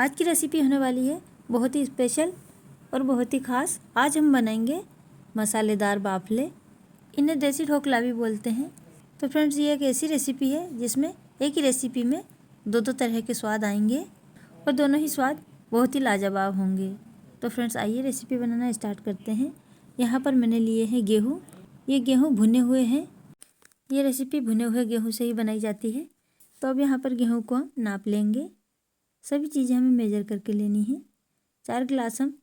आज की रेसिपी होने वाली है बहुत ही स्पेशल और बहुत ही ख़ास। आज हम बनाएंगे मसालेदार बाफले। इन्हें देसी ढोकला भी बोलते हैं। तो फ्रेंड्स, ये एक ऐसी रेसिपी है जिसमें एक ही रेसिपी में दो तरह के स्वाद आएंगे और दोनों ही स्वाद बहुत ही लाजवाब होंगे। तो फ्रेंड्स, आइए रेसिपी बनाना स्टार्ट करते हैं। यहाँ पर मैंने लिए हैं गेहूँ। ये गेहूँ भुने हुए हैं। ये रेसिपी भुने हुए गेहूँ से ही बनाई जाती है। तो अब यहाँ पर गेहूँ को हम नाप लेंगे। सभी चीज़ें हमें मेजर करके लेनी है। 4 गिलास हम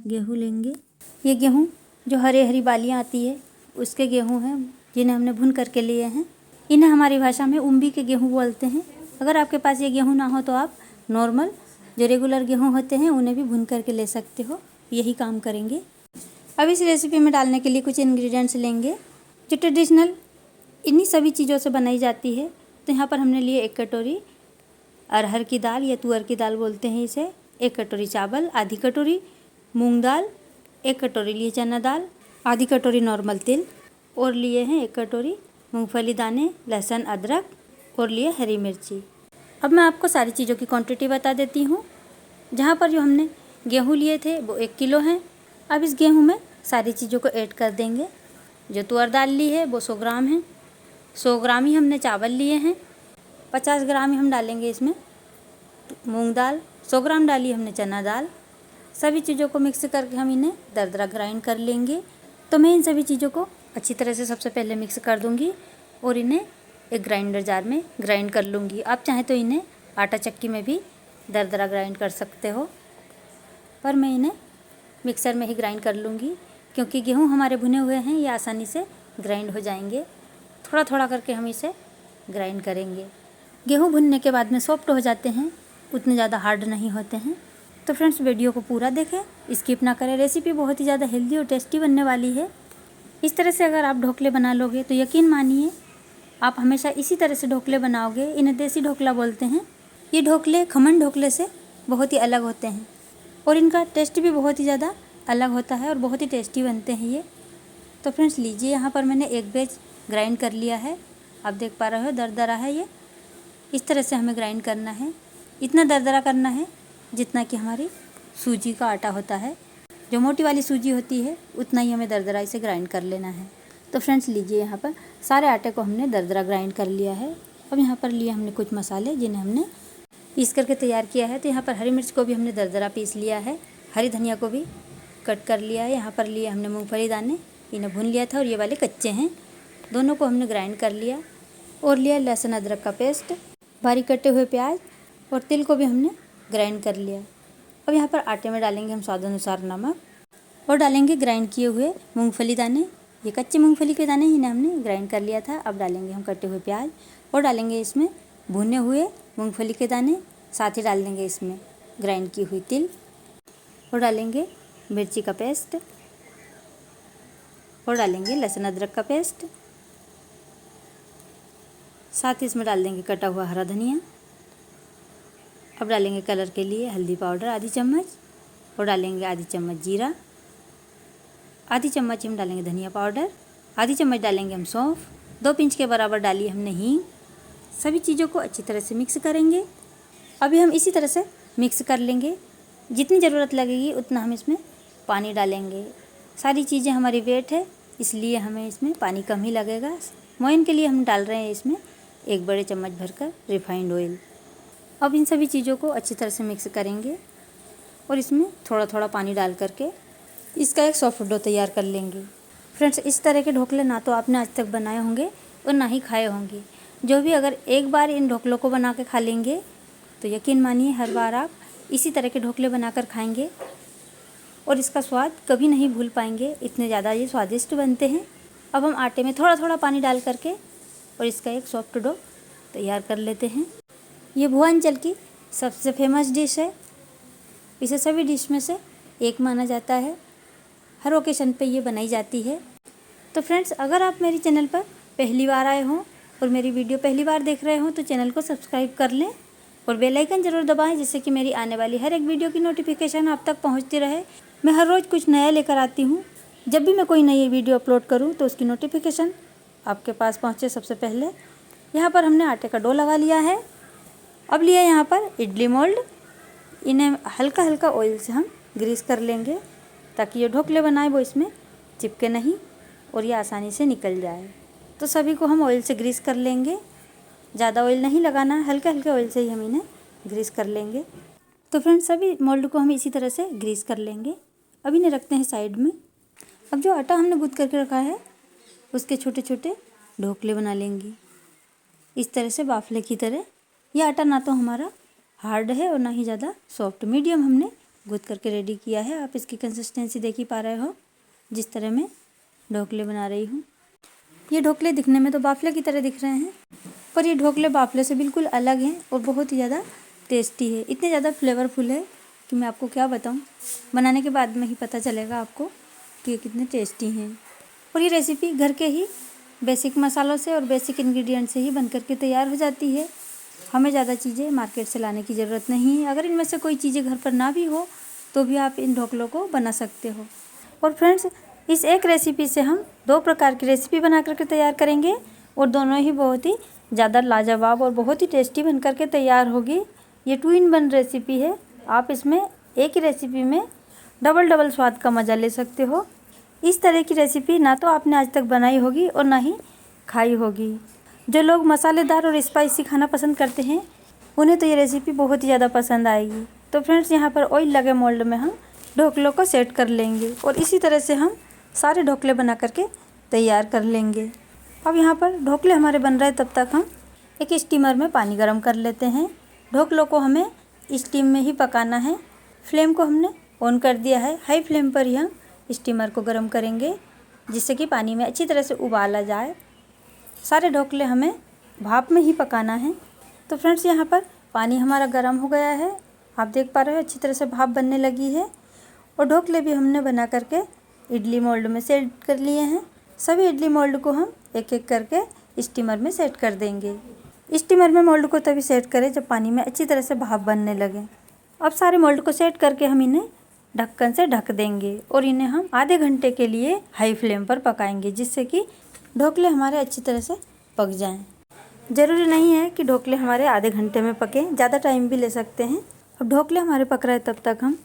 गेहूँ लेंगे। ये गेहूँ जो हरी बालियाँ आती है उसके गेहूँ हैं, जिन्हें हमने भुन करके लिए हैं। इन्हें हमारी भाषा में उम्बी के गेहूँ बोलते हैं। अगर आपके पास ये गेहूँ ना हो तो आप नॉर्मल जो रेगुलर गेहूँ होते हैं उन्हें भी भुन करके ले सकते हो। यही काम करेंगे। अब इस रेसिपी में डालने के लिए कुछ इंग्रेडिएंट्स लेंगे जो ट्रेडिशनल इन्हीं सभी चीज़ों से बनाई जाती है। तो यहाँ पर हमने लिए 1 कटोरी अरहर की दाल या तुअर की दाल बोलते हैं इसे, 1 कटोरी चावल, आधी कटोरी मूंग दाल, 1 कटोरी लिए चना दाल, आधी कटोरी नॉर्मल तिल और लिए हैं 1 कटोरी मूंगफली दाने, लहसुन, अदरक और लिए हरी मिर्ची। अब मैं आपको सारी चीज़ों की क्वांटिटी बता देती हूँ। जहाँ पर जो हमने गेहूँ लिए थे वो 1 किलो हैं। अब इस गेहूँ में सारी चीज़ों को ऐड कर देंगे। जो तुअर दाल ली है वो 100 ग्राम है। 100 ग्राम ही हमने चावल लिए हैं। 50 ग्राम ही हम डालेंगे इसमें मूंग दाल। 100 ग्राम डाली हमने चना दाल। सभी चीज़ों को मिक्स करके हम इन्हें दरदरा ग्राइंड कर लेंगे। तो मैं इन सभी चीज़ों को अच्छी तरह से सबसे पहले मिक्स कर दूंगी और इन्हें एक ग्राइंडर जार में ग्राइंड कर लूँगी। आप चाहें तो इन्हें आटा चक्की में भी दरदरा ग्राइंड कर सकते हो, पर मैं इन्हें मिक्सर में ही ग्राइंड कर लूँगी क्योंकि गेहूँ हमारे भुने हुए हैं, ये आसानी से ग्राइंड हो जाएंगे। थोड़ा थोड़ा करके हम इसे ग्राइंड करेंगे। गेहूँ भुनने के बाद में सॉफ्ट हो जाते हैं, उतने ज़्यादा हार्ड नहीं होते हैं। तो फ्रेंड्स, वीडियो को पूरा देखें, स्किप ना करें। रेसिपी बहुत ही ज़्यादा हेल्दी और टेस्टी बनने वाली है। इस तरह से अगर आप ढोकले बना लोगे तो यकीन मानिए आप हमेशा इसी तरह से ढोकले बनाओगे। इन्हें देसी ढोकला बोलते हैं। ये ढोकले खमन ढोकले से बहुत ही अलग होते हैं और इनका टेस्ट भी बहुत ही ज़्यादा अलग होता है और बहुत ही टेस्टी बनते हैं ये। तो फ्रेंड्स, लीजिए, यहाँ पर मैंने 1 बैच ग्राइंड कर लिया है। आप देख पा रहे हो दरदरा है ये। इस तरह से हमें ग्राइंड करना है। इतना दरदरा करना है जितना कि हमारी सूजी का आटा होता है। जो मोटी वाली सूजी होती है उतना ही हमें दरदरा इसे ग्राइंड कर लेना है। तो फ्रेंड्स, लीजिए, यहाँ पर सारे आटे को हमने दरदरा ग्राइंड कर लिया है। अब यहाँ पर लिए हमने कुछ मसाले जिन्हें हमने पीस करके तैयार किया है। तो यहाँ पर हरी मिर्च को भी हमने दरदरा पीस लिया है। हरी धनिया को भी कट कर लिया है। यहाँ पर लिए हमने मूँगफली दाने, इन्हें भून लिया था और ये वाले कच्चे हैं, दोनों को हमने ग्राइंड कर लिया। और लिया लहसुन अदरक का पेस्ट, बारीक कटे हुए प्याज और तिल को भी हमने ग्राइंड कर लिया। अब यहाँ पर आटे में डालेंगे हम स्वाद अनुसार नमक और डालेंगे ग्राइंड किए हुए मूंगफली दाने। ये कच्चे मूंगफली के दाने इन्हें हमने ग्राइंड कर लिया था। अब डालेंगे हम कटे हुए प्याज और डालेंगे इसमें भुने हुए मूंगफली के दाने। साथ ही डाल देंगे इसमें ग्राइंड की हुई तिल और डालेंगे मिर्ची का पेस्ट और डालेंगे लहसुन अदरक का पेस्ट। साथ ही इसमें डाल देंगे कटा हुआ हरा धनिया। अब डालेंगे कलर के लिए हल्दी पाउडर आधी चम्मच और डालेंगे आधी चम्मच जीरा, आधी चम्मच हम डालेंगे धनिया पाउडर, आधी चम्मच डालेंगे हम सौंफ, 2 पिंच के बराबर डाली हमने हींग। सभी चीज़ों को अच्छी तरह से मिक्स करेंगे। अभी हम इसी तरह से मिक्स कर लेंगे। जितनी ज़रूरत लगेगी उतना हम इसमें पानी डालेंगे। सारी चीज़ें हमारी वेट है, इसलिए हमें इसमें पानी कम ही लगेगा। मोइन के लिए हम डाल रहे हैं इसमें 1 बड़े चम्मच भरकर रिफाइंड ऑयल। अब इन सभी चीज़ों को अच्छी तरह से मिक्स करेंगे और इसमें थोड़ा थोड़ा पानी डाल करके इसका एक सॉफ्ट डो तैयार कर लेंगे। फ्रेंड्स, इस तरह के ढोकले ना तो आपने आज तक बनाए होंगे और ना ही खाए होंगे। जो भी अगर एक बार इन ढोकलों को बना के खा लेंगे तो यकीन मानिए हर बार आप इसी तरह के ढोकले बनाकर खाएंगे और इसका स्वाद कभी नहीं भूल पाएंगे। इतने ज़्यादा ये स्वादिष्ट बनते हैं। अब हम आटे में थोड़ा थोड़ा पानी डाल करके और इसका एक सॉफ्ट डो तैयार कर लेते हैं। ये भुवनांचल की सबसे फेमस डिश है। इसे सभी डिश में से एक माना जाता है। हर ओकेशन पे ये बनाई जाती है। तो फ्रेंड्स, अगर आप मेरे चैनल पर पहली बार आए हों और मेरी वीडियो पहली बार देख रहे हों तो चैनल को सब्सक्राइब कर लें और बेल आइकन ज़रूर दबाएं, जिससे कि मेरी आने वाली हर एक वीडियो की नोटिफिकेशन आप तक पहुंचती रहे। मैं हर रोज़ कुछ नया लेकर आती हूँ। जब भी मैं कोई नई वीडियो अपलोड करूँ तो उसकी नोटिफिकेशन आपके पास पहुँचे सबसे पहले। यहाँ पर हमने आटे का डो लगा लिया है। अब लिया यहाँ पर इडली मोल्ड। इन्हें हल्का हल्का ऑयल से हम ग्रीस कर लेंगे ताकि ये ढोकले बनाए वो इसमें चिपके नहीं और ये आसानी से निकल जाए। तो सभी को हम ऑयल से ग्रीस कर लेंगे, ज़्यादा ऑयल नहीं लगाना है, हल्के हल्के ऑयल से ही हम इन्हें ग्रीस कर लेंगे। तो फ्रेंड्स सभी मोल्ड को हम इसी तरह से ग्रीस कर लेंगे। अब इन्हें रखते हैं साइड में। अब जो आटा हमने गूँथ करके रखा है उसके छोटे छोटे ढोकले बना लेंगे इस तरह से बाफले की तरह। यह आटा ना तो हमारा हार्ड है और ना ही ज़्यादा सॉफ्ट, मीडियम हमने गूँथ करके रेडी किया है। आप इसकी कंसिस्टेंसी देख ही पा रहे हो जिस तरह मैं ढोकले बना रही हूँ। ये ढोकले दिखने में तो बाफले की तरह दिख रहे हैं, पर ये ढोकले बाफले से बिल्कुल अलग हैं और बहुत ही ज़्यादा टेस्टी है। इतने ज़्यादा फ्लेवरफुल है कि मैं आपको क्या बताऊँ, बनाने के बाद में ही पता चलेगा आपको कि ये कितने टेस्टी हैं। और ये रेसिपी घर के ही बेसिक मसालों से और बेसिक इंग्रेडिएंट से ही बन करके तैयार हो जाती है। हमें ज़्यादा चीज़ें मार्केट से लाने की ज़रूरत नहीं है। अगर इनमें से कोई चीज़ें घर पर ना भी हो तो भी आप इन ढोकलों को बना सकते हो। और फ्रेंड्स इस एक रेसिपी से हम 2 प्रकार की रेसिपी बना करके तैयार करेंगे और दोनों ही बहुत ही ज़्यादा लाजवाब और बहुत ही टेस्टी बन करके तैयार होगी। ये 2 in 1 रेसिपी है। आप इसमें एक ही रेसिपी में डबल स्वाद का मज़ा ले सकते हो। इस तरह की रेसिपी ना तो आपने आज तक बनाई होगी और ना ही खाई होगी। जो लोग मसालेदार और स्पाइसी खाना पसंद करते हैं उन्हें तो ये रेसिपी बहुत ही ज़्यादा पसंद आएगी। तो फ्रेंड्स यहाँ पर ऑयल लगे मोल्ड में हम ढोकलों को सेट कर लेंगे और इसी तरह से हम सारे ढोकले बना करके तैयार कर लेंगे। अब यहाँ पर ढोकले हमारे बन रहे तब तक हम एक स्टीमर में पानी गर्म कर लेते हैं। ढोकलों को हमें स्टीम में ही पकाना है। फ्लेम को हमने ऑन कर दिया है, हाई फ्लेम पर ही हम स्टीमर को गर्म करेंगे जिससे कि पानी में अच्छी तरह से उबाल आ जाए। सारे ढोकले हमें भाप में ही पकाना है। तो फ्रेंड्स यहाँ पर पानी हमारा गर्म हो गया है, आप देख पा रहे हो अच्छी तरह से भाप बनने लगी है। और ढोकले भी हमने बना करके इडली मोल्ड में सेट कर लिए हैं। सभी इडली मोल्ड को हम एक एक करके स्टीमर में सेट कर देंगे। स्टीमर में मोल्ड को तभी सेट करें जब पानी में अच्छी तरह से भाप बनने लगे। अब सारे मोल्ड को सेट करके हम इन्हें ढक्कन से ढक देंगे और इन्हें हम आधे घंटे के लिए हाई फ्लेम पर पकाएंगे जिससे कि ढोकले हमारे अच्छी तरह से पक जाएं। ज़रूरी नहीं है कि ढोकले हमारे आधे घंटे में पकें, ज़्यादा टाइम भी ले सकते हैं। अब ढोकले हमारे पक रहे तब तक हम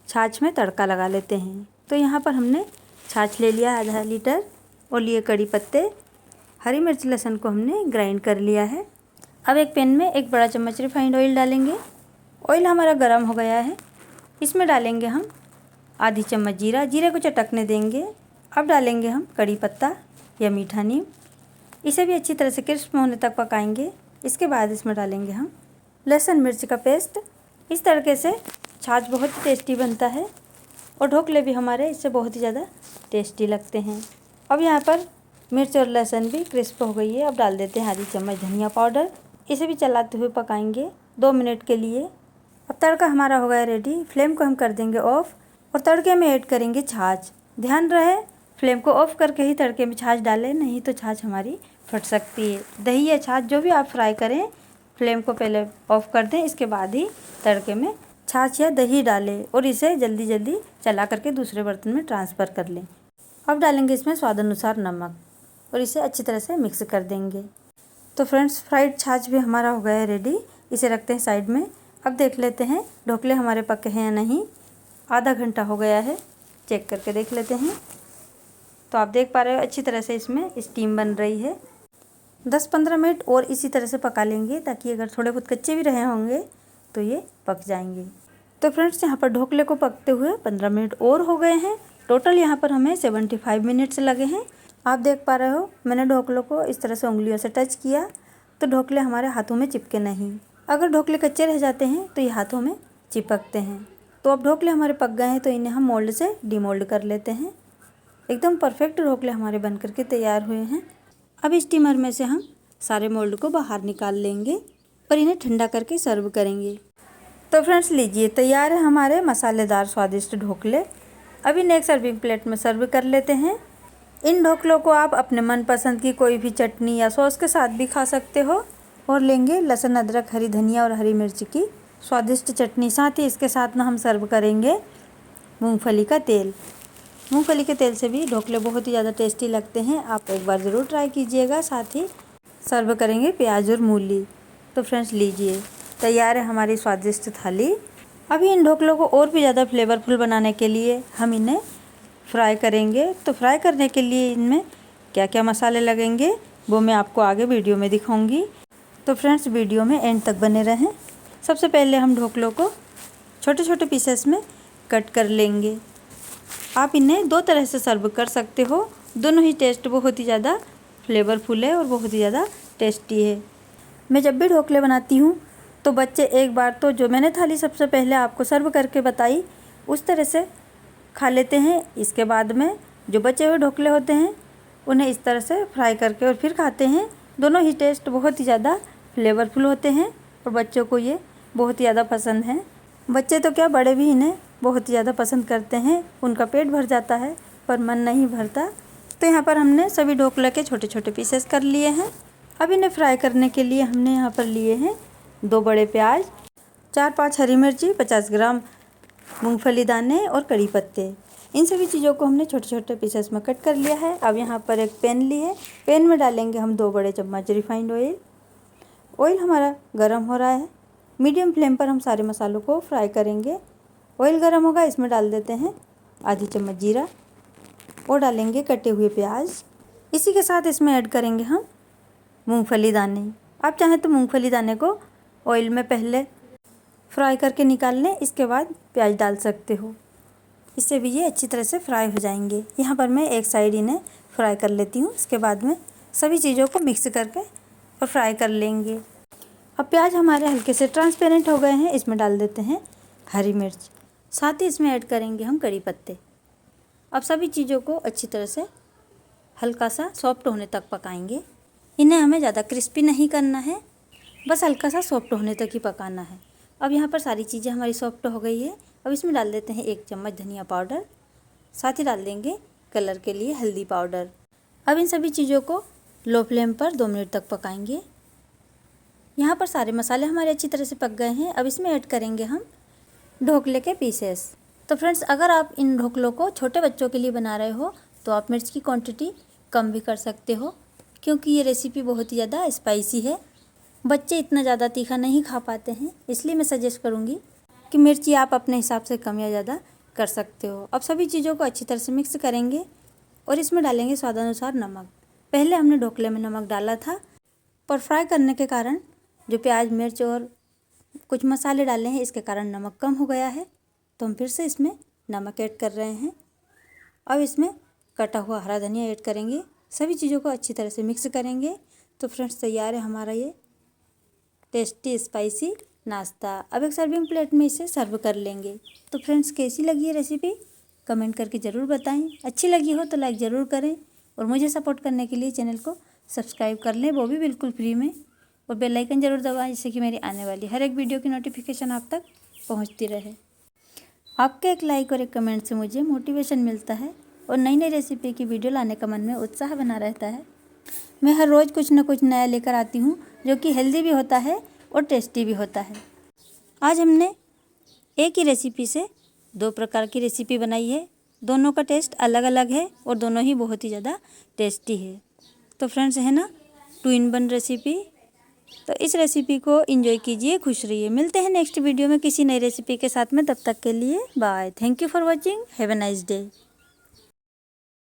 छाछ में तड़का लगा लेते हैं। तो यहाँ पर हमने छाछ ले लिया आधा लीटर और लिए कड़ी पत्ते, हरी मिर्च लहसुन को हमने ग्राइंड कर लिया है। अब एक पैन में 1 बड़ा चम्मच रिफाइंड ऑयल डालेंगे। ऑयल हमारा गर्म हो गया है, इसमें डालेंगे हम आधी चम्मच जीरा, जीरे को चटकने देंगे। अब डालेंगे हम कड़ी पत्ता या मीठा नीम, इसे भी अच्छी तरह से क्रिस्प होने तक पकाएंगे। इसके बाद इसमें डालेंगे हम लहसुन मिर्च का पेस्ट। इस तरीके से छाछ बहुत ही टेस्टी बनता है और ढोकले भी हमारे इससे बहुत ही ज़्यादा टेस्टी लगते हैं। अब यहाँ पर मिर्च और लहसुन भी क्रिस्प हो गई है। अब डाल देते हैं आधी चम्मच धनिया पाउडर, इसे भी चलाते हुए पकाएंगे 2 मिनट के लिए। अब तड़का हमारा हो गया रेडी। फ्लेम को हम कर देंगे ऑफ और तड़के में ऐड करेंगे छाछ। ध्यान रहे फ्लेम को ऑफ करके ही तड़के में छाछ डालें, नहीं तो छाछ हमारी फट सकती है। दही या छाछ जो भी आप फ्राई करें फ्लेम को पहले ऑफ कर दें, इसके बाद ही तड़के में छाछ या दही डालें और इसे जल्दी जल्दी चला करके दूसरे बर्तन में ट्रांसफ़र कर लें। अब डालेंगे इसमें स्वाद अनुसार नमक और इसे अच्छी तरह से मिक्स कर देंगे। तो फ्रेंड्स फ्राइड छाछ भी हमारा हो गया है रेडी, इसे रखते हैं साइड में। अब देख लेते हैं ढोकले हमारे पके हैं या नहीं। आधा घंटा हो गया है, चेक करके देख लेते हैं। तो आप देख पा रहे हो अच्छी तरह से इसमें स्टीम बन रही है। 10-15 मिनट और इसी तरह से पका लेंगे ताकि अगर थोड़े बहुत कच्चे भी रहे होंगे तो ये पक जाएंगे। तो फ्रेंड्स यहाँ पर ढोकले को पकते हुए 15 मिनट और हो गए हैं। टोटल यहाँ पर हमें 75 मिनट्स लगे हैं। आप देख पा रहे हो मैंने ढोकलों को इस तरह से उंगलियों से टच किया तो ढोकले हमारे हाथों में चिपके नहीं। अगर ढोकले कच्चे रह जाते हैं तो ये हाथों में चिपकते हैं। तो अब ढोकले हमारे पक गए हैं तो इन्हें हम मोल्ड से डीमोल्ड कर लेते हैं। एकदम परफेक्ट ढोकले हमारे बन करके तैयार हुए हैं। अब स्टीमर में से हम सारे मोल्ड को बाहर निकाल लेंगे और इन्हें ठंडा करके सर्व करेंगे। तो फ्रेंड्स लीजिए तैयार है हमारे मसालेदार स्वादिष्ट ढोकले। अब इन्हें एक सर्विंग प्लेट में सर्व कर लेते हैं। इन ढोकलों को आप अपने मनपसंद की कोई भी चटनी या सॉस के साथ भी खा सकते हो। और लेंगे लहसुन, अदरक, हरी धनिया और हरी मिर्च की स्वादिष्ट चटनी। साथ ही इसके साथ ना हम सर्व करेंगे मूंगफली का तेल। मूंगफली के तेल से भी ढोकले बहुत ही ज़्यादा टेस्टी लगते हैं, आप एक बार ज़रूर ट्राई कीजिएगा। साथ ही सर्व करेंगे प्याज और मूली। तो फ्रेंड्स लीजिए तैयार है हमारी स्वादिष्ट थाली। अभी इन ढोकलों को और भी ज़्यादा फ्लेवरफुल बनाने के लिए हम इन्हें फ्राई करेंगे। तो फ्राई करने के लिए इनमें क्या क्या मसाले लगेंगे वो मैं आपको आगे वीडियो में दिखाऊंगी। तो फ्रेंड्स वीडियो में एंड तक बने रहें। सबसे पहले हम ढोकलों को छोटे छोटे पीसेस में कट कर लेंगे। आप इन्हें दो तरह से सर्व कर सकते हो, दोनों ही टेस्ट बहुत ही ज़्यादा फ्लेवरफुल है और बहुत ही ज़्यादा टेस्टी है। मैं जब भी ढोकले बनाती हूँ तो बच्चे एक बार तो जो मैंने थाली सबसे पहले आपको सर्व करके बताई उस तरह से खा लेते हैं। इसके बाद में जो बचे हुए ढोकले होते हैं उन्हें इस तरह से फ्राई करके और फिर खाते हैं। दोनों ही टेस्ट बहुत ही ज़्यादा फ्लेवरफुल होते हैं और बच्चों को ये बहुत ही ज़्यादा पसंद है। बच्चे तो क्या, बड़े भी इन्हें बहुत ही ज़्यादा पसंद करते हैं। उनका पेट भर जाता है पर मन नहीं भरता। तो यहाँ पर हमने सभी ढोकले के छोटे छोटे पीसेस कर लिए हैं। अब इन्हें फ्राई करने के लिए हमने यहाँ पर लिए हैं 2 बड़े प्याज, 4-5 हरी मिर्ची, 50 ग्राम मूंगफली दाने और कड़ी पत्ते। इन सभी चीज़ों को हमने छोटे छोटे पीसेस में कट कर लिया है। अब यहाँ पर एक पैन ली है, पैन में डालेंगे हम 2 बड़े चम्मच रिफाइंड ऑयल। ऑयल हमारा गर्म हो रहा है, मीडियम फ्लेम पर हम सारे मसालों को फ्राई करेंगे। ऑयल गर्म होगा, इसमें डाल देते हैं आधी चम्मच जीरा और डालेंगे कटे हुए प्याज। इसी के साथ इसमें ऐड करेंगे हम मूंगफली दाने। आप चाहें तो मूंगफली दाने को ऑयल में पहले फ्राई करके निकाल लें, इसके बाद प्याज डाल सकते हो, इससे भी ये अच्छी तरह से फ्राई हो जाएंगे। यहाँ पर मैं एक साइड इन्हें फ्राई कर लेती हूँ, इसके बाद में सभी चीज़ों को मिक्स करके और फ्राई कर लेंगे। अब प्याज हमारे हल्के से ट्रांसपेरेंट हो गए हैं, इसमें डाल देते हैं हरी मिर्च, साथ ही इसमें ऐड करेंगे हम कड़ी पत्ते। अब सभी चीज़ों को अच्छी तरह से हल्का सा सॉफ्ट होने तक पकाएंगे। इन्हें हमें ज़्यादा क्रिस्पी नहीं करना है, बस हल्का सा सॉफ्ट होने तक ही पकाना है। अब यहाँ पर सारी चीज़ें हमारी सॉफ्ट हो गई है। अब इसमें डाल देते हैं 1 चम्मच धनिया पाउडर, साथ ही डाल देंगे कलर के लिए हल्दी पाउडर। अब इन सभी चीज़ों को लो फ्लेम पर 2 मिनट तक पकाएंगे। यहाँ पर सारे मसाले हमारे अच्छी तरह से पक गए हैं। अब इसमें ऐड करेंगे हम ढोकले के पीसेस। तो फ्रेंड्स, अगर आप इन ढोकलों को छोटे बच्चों के लिए बना रहे हो तो आप मिर्च की क्वांटिटी कम भी कर सकते हो, क्योंकि ये रेसिपी बहुत ही ज़्यादा स्पाइसी है। बच्चे इतना ज़्यादा तीखा नहीं खा पाते हैं, इसलिए मैं सजेस्ट करूँगी कि मिर्ची आप अपने हिसाब से कम या ज़्यादा कर सकते हो। अब सभी चीज़ों को अच्छी तरह से मिक्स करेंगे और इसमें डालेंगे स्वादानुसार नमक। पहले हमने ढोकले में नमक डाला था, पर फ्राई करने के कारण जो प्याज, मिर्च और कुछ मसाले डाले हैं इसके कारण नमक कम हो गया है, तो हम फिर से इसमें नमक ऐड कर रहे हैं। अब इसमें कटा हुआ हरा धनिया ऐड करेंगे, सभी चीज़ों को अच्छी तरह से मिक्स करेंगे। तो फ्रेंड्स, तैयार है हमारा ये टेस्टी स्पाइसी नाश्ता। अब एक सर्विंग प्लेट में इसे सर्व कर लेंगे। तो फ्रेंड्स, कैसी लगी ये रेसिपी कमेंट करके ज़रूर बताएं। अच्छी लगी हो तो लाइक ज़रूर करें और मुझे सपोर्ट करने के लिए चैनल को सब्सक्राइब कर लें, वो भी बिल्कुल फ्री में, और बेल आइकन ज़रूर दबाएं जिससे कि मेरी आने वाली हर एक वीडियो की नोटिफिकेशन आप तक पहुँचती रहे। आपके एक लाइक और एक कमेंट से मुझे मोटिवेशन मिलता है और नई नई रेसिपी की वीडियो लाने का मन में उत्साह बना रहता है। मैं हर रोज़ कुछ न कुछ नया लेकर आती हूँ जो कि हेल्दी भी होता है और टेस्टी भी होता है। आज हमने एक ही रेसिपी से 2 प्रकार की रेसिपी बनाई है। दोनों का टेस्ट अलग अलग है और दोनों ही बहुत ही ज़्यादा टेस्टी है। तो फ्रेंड्स, है ना 2 in 1 रेसिपी। तो इस रेसिपी को एंजॉय कीजिए, खुश रहिए। मिलते हैं नेक्स्ट वीडियो में किसी नई रेसिपी के साथ में, तब तक के लिए bye. Thank you for watching, have a nice day.